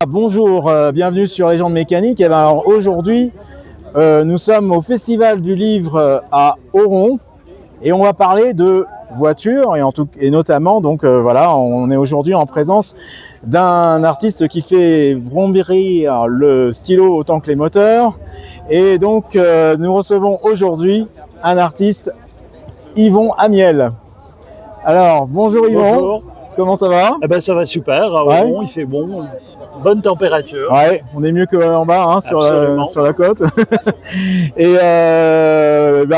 Bonjour, bienvenue sur Légende Mécanique. Et alors aujourd'hui, nous sommes au Festival du Livre à Auron et on va parler de voitures et notamment on est aujourd'hui en présence d'un artiste qui fait vrombir le stylo autant que les moteurs. Et donc nous recevons aujourd'hui un artiste, Yvon Amiel. Alors bonjour Yvon. Bonjour. Comment ça va? Ça va super, à Auron, il fait bon, bonne température. Ouais, on est mieux qu'en bas sur la côte. Et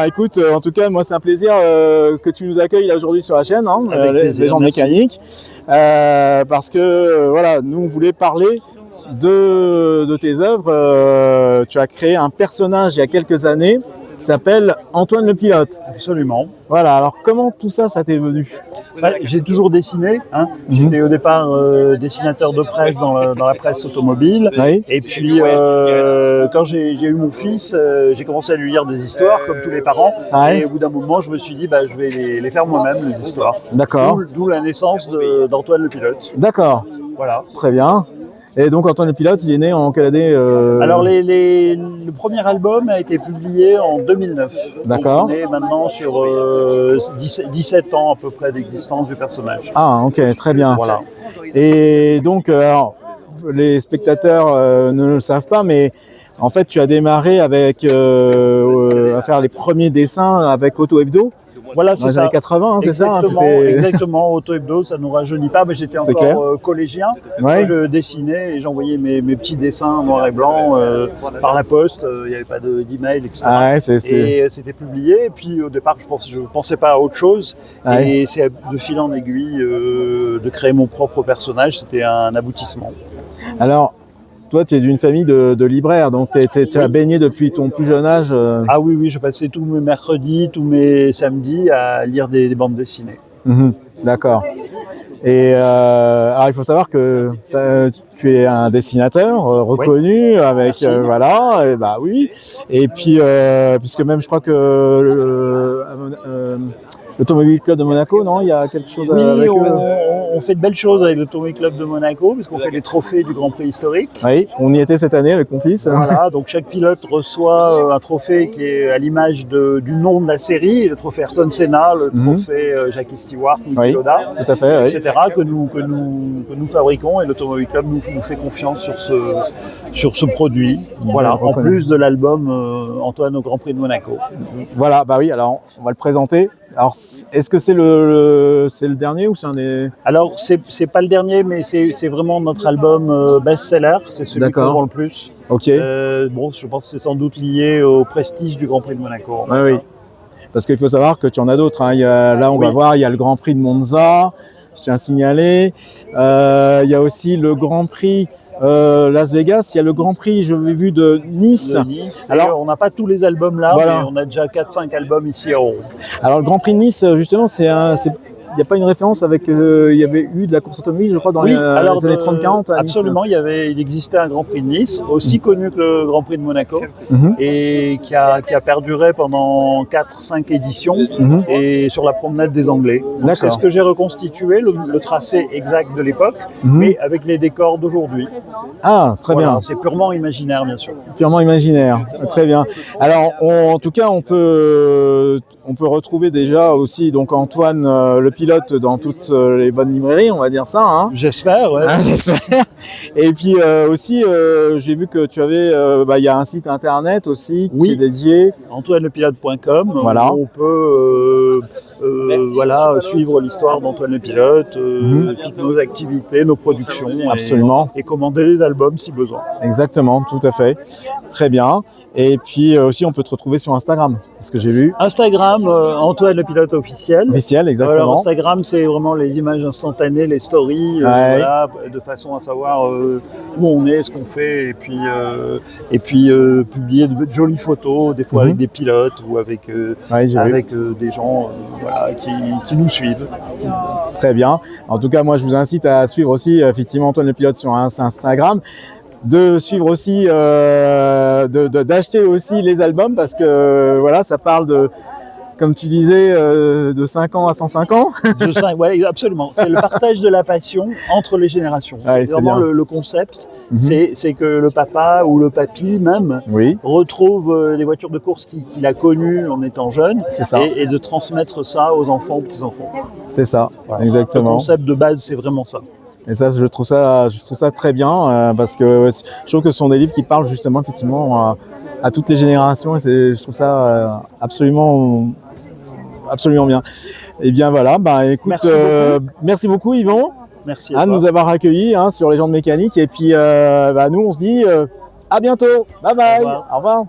écoute, en tout cas, moi c'est un plaisir que tu nous accueilles là aujourd'hui sur la chaîne, Légende Mécanique, parce que nous on voulait parler de tes œuvres. Tu as créé un personnage il y a quelques années qui s'appelle Antoine le Pilote. Absolument. Voilà, alors comment tout ça t'est venu? J'ai toujours dessiné. J'étais au départ dessinateur de presse dans la presse automobile. Oui. Et puis, quand j'ai eu mon fils, j'ai commencé à lui lire des histoires, comme tous les parents. Ouais. Et au bout d'un moment, je me suis dit, je vais les faire moi-même, les histoires. D'accord. D'où la naissance d'Antoine le Pilote. D'accord. Voilà. Très bien. Et donc Antoine le Pilote, il est né en quelle année Alors le premier album a été publié en 2009. D'accord. Donc on est maintenant sur 17 ans à peu près d'existence du personnage. Ah ok, très bien. Voilà. Et donc, les spectateurs ne le savent pas, mais en fait tu as démarré avec à faire les premiers dessins avec Auto Hebdo. Voilà, dans les années 80, c'est ça? Exactement, Auto Hebdo, ça ne nous rajeunit pas, mais j'étais encore collégien. Ouais. Je dessinais et j'envoyais mes petits dessins noir et blanc par la poste, il n'y avait pas d'email, etc. Ah ouais, et c'était publié, et puis au départ je ne pensais pas à autre chose, et c'est de fil en aiguille de créer mon propre personnage, c'était un aboutissement. Alors, toi, tu es d'une famille de libraires, donc tu as baigné depuis ton plus jeune âge. Ah oui, je passais tous mes mercredis, tous mes samedis à lire des bandes dessinées. D'accord. Et alors, il faut savoir que tu es un dessinateur reconnu avec oui. Et puis puisque même je crois que l'Automobile Club de Monaco, non, il y a quelque chose avec on fait de belles choses avec l'Automobile Club de Monaco, parce qu'on fait les trophées du Grand Prix historique. Oui, on y était cette année avec mon fils. Voilà, donc chaque pilote reçoit un trophée qui est à l'image du nom de la série, le trophée Ayrton Senna, le trophée Jackie Stewart, Niki Lauda, tout à fait, etc., que nous fabriquons, et l'Automobile Club nous fait confiance sur ce produit. Voilà, en plus de l'album Antoine au Grand Prix de Monaco. Voilà, oui, alors on va le présenter. Alors, est-ce que c'est le dernier ou c'est un des... Alors, c'est pas le dernier, mais c'est vraiment notre album best-seller. C'est celui qu'on vend le plus. Ok. Je pense que c'est sans doute lié au prestige du Grand Prix de Monaco. Oui. Parce qu'il faut savoir que tu en as d'autres. Là, on va voir, il y a le Grand Prix de Monza, je tiens à signaler. Il y a aussi le Grand Prix Las Vegas, il y a le Grand Prix, je l'ai vu, de Nice. Alors, on n'a pas tous les albums là, mais on a déjà 4-5 albums ici à Auron. Alors, le Grand Prix de Nice, justement, il n'y a pas une référence avec... il y avait eu de la course automobile, je crois, dans les années 30-40 à Nice. Absolument, il existait un Grand Prix de Nice, aussi connu que le Grand Prix de Monaco, et qui a perduré pendant 4-5 éditions, et sur la promenade des Anglais. C'est ce que j'ai reconstitué, le tracé exact de l'époque, mais avec les décors d'aujourd'hui. Ah, très bien. C'est purement imaginaire, bien sûr. Purement imaginaire, très bien. Alors, en tout cas, on peut retrouver déjà aussi donc Antoine le Pilote dans toutes les bonnes librairies, on va dire ça. J'espère, ouais. J'espère. Et puis aussi, j'ai vu que tu avais, il y a un site internet aussi qui est dédié. AntoineLePilote.com. Voilà. Où on peut suivre l'histoire d'Antoine le Pilote, toutes nos activités, nos productions. Absolument. Et commander des albums si besoin. Exactement, tout à fait. Très bien. Et puis aussi, on peut te retrouver sur Instagram, ce que j'ai vu. Instagram, Antoine le Pilote officiel. Officiel, exactement. Alors, Instagram, c'est vraiment les images instantanées, les stories, de façon à savoir où on est, ce qu'on fait, et puis publier de jolies photos, des fois avec des pilotes ou avec des gens qui nous suivent. Très bien. En tout cas, moi, je vous incite à suivre aussi effectivement Antoine le Pilote sur Instagram. De suivre aussi, d'acheter aussi les albums parce que ça parle comme tu disais, de 5 ans à 105 ans. Oui, absolument. C'est le partage de la passion entre les générations. Ouais, c'est vraiment le concept, c'est que le papa ou le papy même retrouve des voitures de course qu'il a connues en étant jeune et de transmettre ça aux enfants, aux petits-enfants. C'est ça, voilà. Exactement. Le concept de base, c'est vraiment ça. Et ça, je trouve ça très bien parce que je trouve que ce sont des livres qui parlent justement effectivement à toutes les générations et je trouve ça absolument bien. Et bien voilà, écoute, merci beaucoup Yvan. Merci à de nous avoir accueillis sur Légendes mécaniques et puis nous on se dit à bientôt. Bye bye. Au revoir.